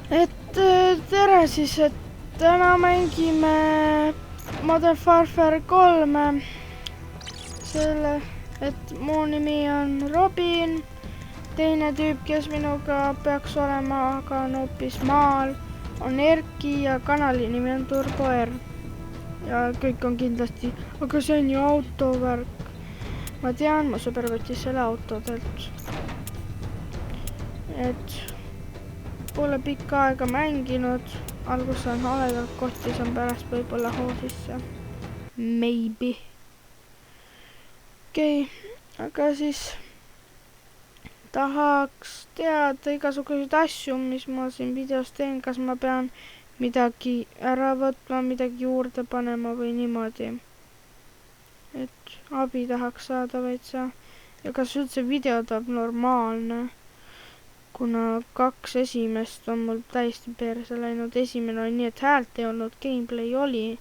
Tere siis, et täna mängime Modern Warfare 3. Selle, et mu nimi on Robin. Teine tüüp, kes minuga peaks olema, aga on hoopis maal, on Erki ja kanali nimi on Turbo R. Ja kõik on kindlasti, aga see on ju autovärk. Ma tean, mu sõber võttis selle autodelt. Et pole pikka aega mänginud, algus on haledalt kohti, see on pärast võib-olla hoo sisse. Maybe. Okei, aga siis tahaks teada igasuguseid asju, mis ma siin videos teen, kas ma pean midagi ära võtma, midagi juurde panema või niimoodi. Et abi tahaks saada veitsa. Ja kas üldse video tuleb normaalne? Kuna 2 esimest on mul täiesti perse läinud. Esimene oli nii, et häält ei olnud, gameplay oli,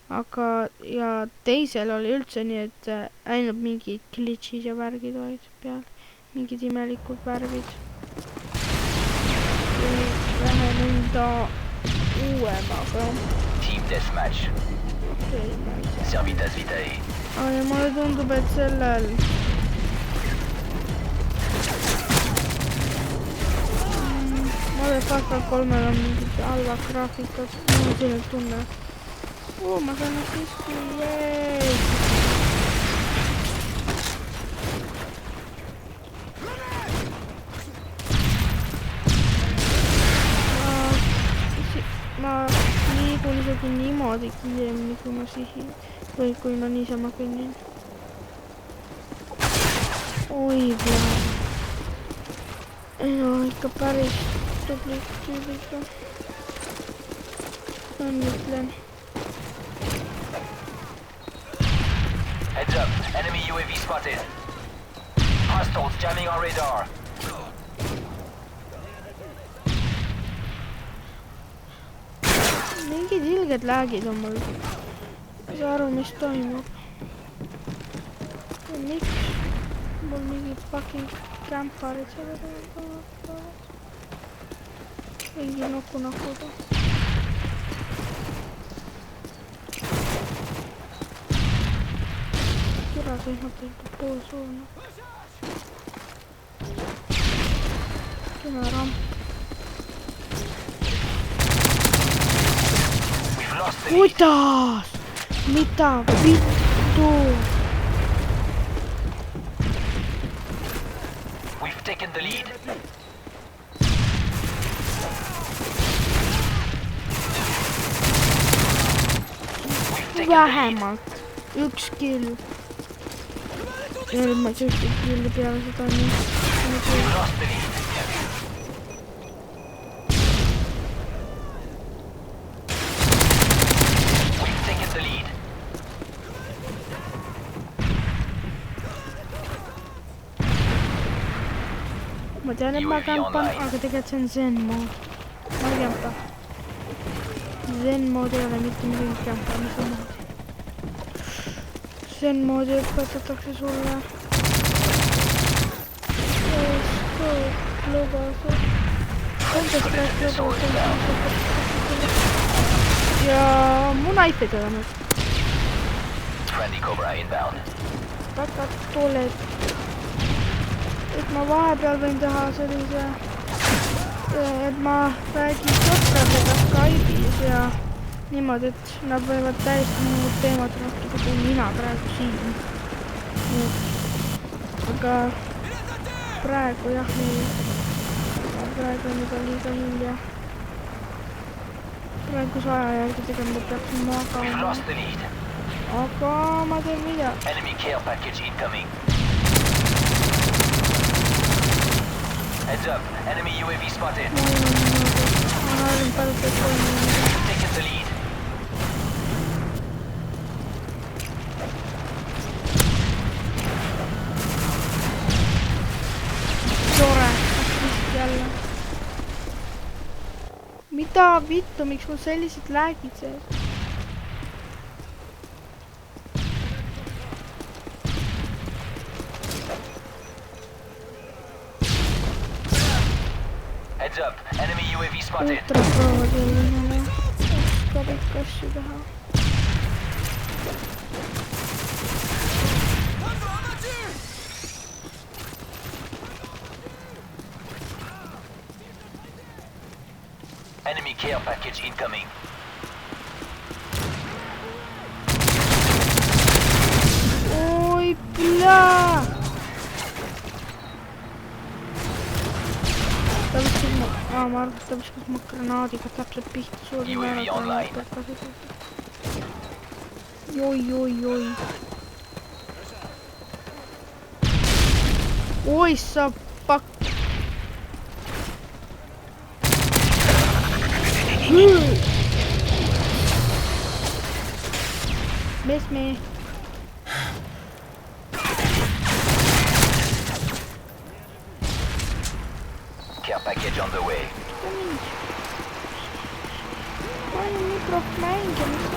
aga ja teisel oli üldse nii, et ainult mingid glitchid ja värgid olid peal. Mingid imelikud värvid. Lähen enda uuemaga. Team Deathmatch. Okei, ma ei tea. Servitas Vitae. Ja mulle tundub, et sellel Modern Warfare 3-l on mingid halvad graafikud. Mul on selline tunne. Ma saan siiski, jeey! Ma liigun isegi niimoodi kiiremini, kui ma sihin. Või kui ma niisama kõnnin. Oi, plaan. No, ikka päris tubli tüübiga. On ütlen. Heads up, enemy UAV spotted. Hostiles jamming on radar. Mingid ilged läägid on mul. Ei saa aru, mis toimub. Ja miks? Mul mingid fucking kämparid selle peale. Mingi nuku-nukuda. Kira sõimab pool suuna. Kena ramp. Kuidas? Mitä vittu? We've taken the lead. Vähemalt. 1 kill. Ja nüüd ma ei saa killi peale seda nii. We've lost the lead. We've taken the lead. Ma tean, et ma kämpan, aga tegelikult see on Zen mood. Ma ei kämpa. Zen mood ei ole mitte midagi kämpamise moodi. Zen moodi õpetatakse sulle. Lubased. Ja mu naifid ei olnud. Friendly Cobra inbound. Väga tolled. Et ma vahepeal võin teha sellise, et ma räägin sõpradega Skype'is ja niimoodi, et nad võivad täiesti muud teemad rääkida, kui mina praegu siin. Aga praegu jah, praegu on juba liiga hilja. Praeguse aja järgi tegema peaks magama. Aga ma teen video. Enemy care package incoming. Heads up, enemy UAV spotted. Ma olen palunud, et We've taken the lead. Tore, vist jälle. Mida vittu, miks mul sellised läägid sees? Heads up, enemy UAV UAV spotted. ultra pro selline, oskab ikka asju teha. Enemy care package incoming. Oi, bля! Ta viskas ma arvan, et ta viskas ma granaadiga täpselt pihta suudin UAV ära online. kasutada. Oi. Oi, sa fuck. Miss me. Care package on the way. Ma olen nii proff mängija, mis on